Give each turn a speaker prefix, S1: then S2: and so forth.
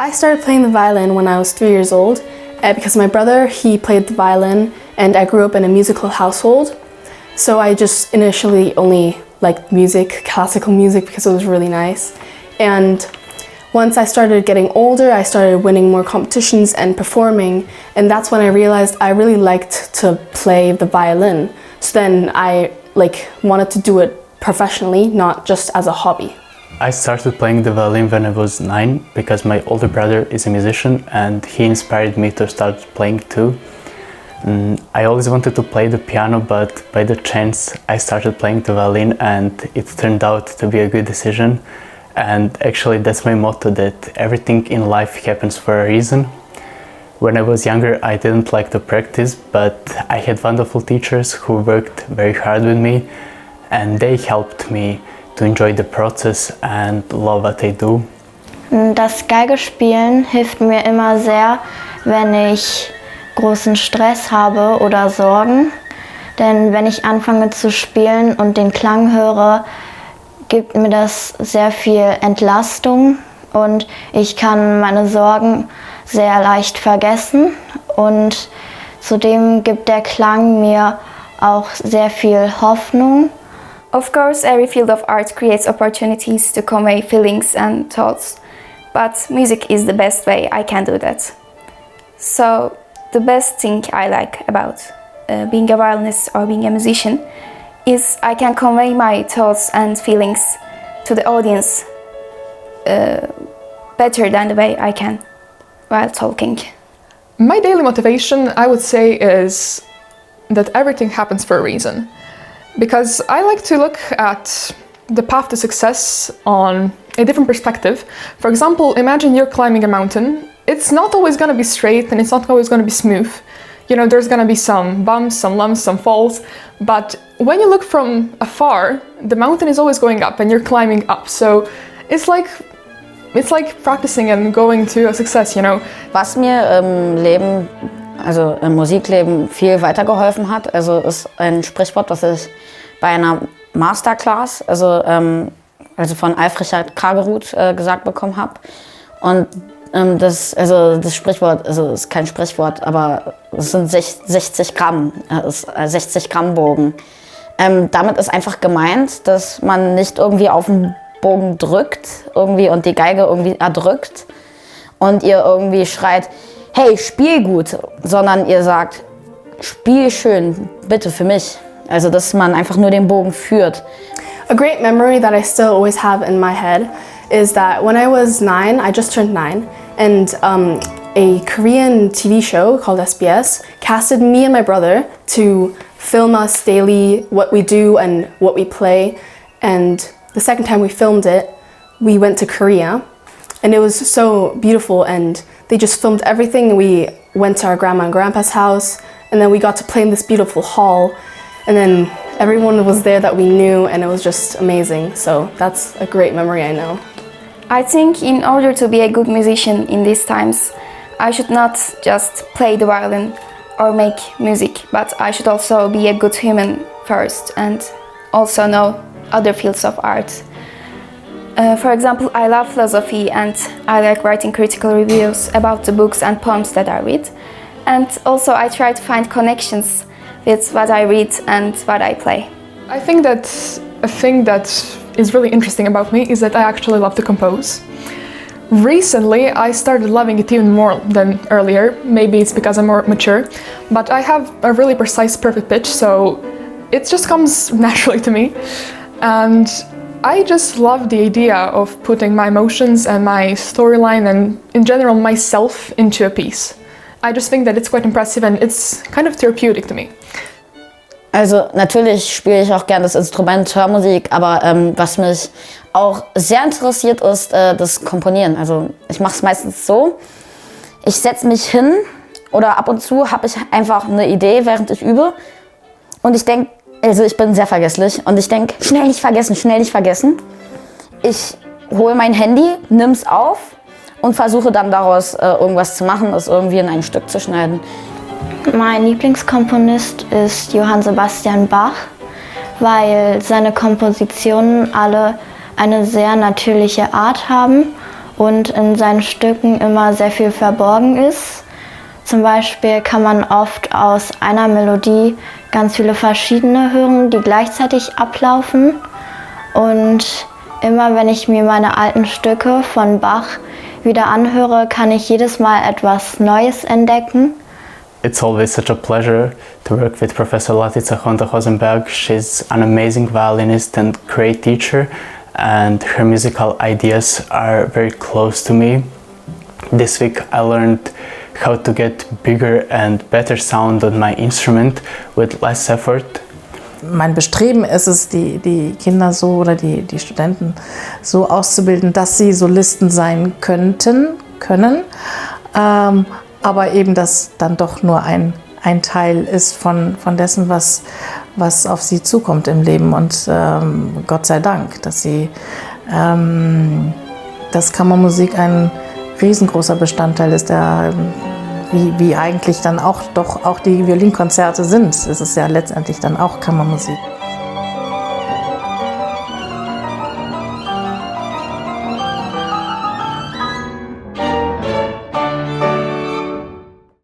S1: I started playing the violin when I was 3 years old because my brother, he played the violin and I grew up in a musical household. So I just initially only liked music, classical music, because it was really nice. And once I started getting older, I started winning more competitions and performing, and that's when I realized I really liked to play the violin. So then I wanted to do it professionally, not just as a hobby.
S2: I started playing the violin when I was 9 because my older brother is a musician and he inspired me to start playing too. I always wanted to play the piano, but by the chance I started playing the violin and it turned out to be a good decision. And actually that's my motto, that everything in life happens for a reason. When I was younger I didn't like to practice, but I had wonderful teachers who worked very hard with me and they helped me to enjoy the process and love what I do.
S3: Das Geigespielen hilft mir immer sehr, wenn ich großen Stress habe oder Sorgen. Denn wenn ich anfange zu spielen und den Klang höre, gibt mir das sehr viel Entlastung und ich kann meine Sorgen sehr leicht vergessen. Und zudem gibt der Klang mir auch sehr viel Hoffnung.
S4: Of course, every field of art creates opportunities to convey feelings and thoughts, but music is the best way I can do that. So, the best thing I like about being a violinist or being a musician is I can convey my thoughts and feelings to the audience better than the way I can while talking.
S5: My daily motivation, I would say, is that everything happens for a reason. Because I like to look at the path to success on a different perspective. For example, imagine you're climbing a mountain. It's not always going to be straight and it's not always going to be smooth. You know, there's going to be some bumps, some lumps, some falls. But when you look from afar, the mountain is always going up and you're climbing up. So it's like practicing and going to a success, you know.
S6: Was mir im Leben, also im Musikleben, viel weitergeholfen hat, also ist ein Sprichwort, was ich bei einer Masterclass, also von Alfred Kragerud gesagt bekommen habe. Und das Sprichwort, also ist kein Sprichwort, aber es sind 60 Gramm, 60 Gramm Bogen. Damit ist einfach gemeint, dass man nicht irgendwie auf den Bogen drückt irgendwie und die Geige irgendwie erdrückt und ihr irgendwie schreit, hey, spiel gut, sondern ihr sagt, spiel schön, bitte für mich. Also, dass man einfach nur den Bogen führt.
S1: A great memory that I still always have in my head is that when I was 9, I just turned 9, and a Korean TV show called SBS casted me and my brother to film us daily, what we do and what we play. And the second time we filmed it, we went to Korea, and it was so beautiful, and they just filmed everything. We went to our grandma and grandpa's house, and then we got to play in this beautiful hall, and then everyone was there that we knew, and it was just amazing. So that's a great memory, I know.
S4: I think in order to be a good musician in these times, I should not just play the violin or make music, but I should also be a good human first and also know other fields of art. For example, I love philosophy and I like writing critical reviews about the books and poems that I read. And also I try to find connections with what I read and what I play.
S5: I think that a thing that is really interesting about me is that I actually love to compose. Recently, I started loving it even more than earlier. Maybe it's because I'm more mature, but I have a really precise, perfect pitch, so it just comes naturally to me. And I just love the idea of putting my emotions and my storyline and in general myself into a piece. I just think that it's quite impressive and it's kind of therapeutic to me.
S6: Also natürlich spiele ich auch gerne das Instrument Hörmusik, aber was mich auch sehr interessiert ist das Komponieren. Also ich mache es meistens so, ich setze mich hin oder ab und zu habe ich einfach eine Idee, während ich übe und ich denke, also ich bin sehr vergesslich und ich denke, schnell nicht vergessen, schnell nicht vergessen. Ich hole mein Handy, nimm's auf und versuche dann daraus irgendwas zu machen, es irgendwie in ein Stück zu schneiden.
S3: Mein Lieblingskomponist ist Johann Sebastian Bach, weil seine Kompositionen alle eine sehr natürliche Art haben und in seinen Stücken immer sehr viel verborgen ist. Zum Beispiel kann man oft aus einer Melodie ganz viele verschiedene hören, die gleichzeitig ablaufen. Und immer wenn ich mir meine alten Stücke von Bach wieder anhöre, kann ich jedes Mal etwas Neues entdecken.
S2: It's always such a pleasure to work with Professor Latica Honda-Rosenberg. She's an amazing violinist and great teacher, and her musical ideas are very close to me. This week I learned how to get bigger and better sound on my instrument with less effort.
S7: Mein Bestreben ist es, die Kinder so oder die Studenten so auszubilden, dass sie Solisten sein können, aber eben das dann doch nur ein Teil ist von dessen, was auf sie zukommt im Leben. Und Gott sei Dank, dass Kammermusik ein riesengroßer Bestandteil ist, wie eigentlich dann auch die Violinkonzerte sind. Es ist ja letztendlich dann auch Kammermusik.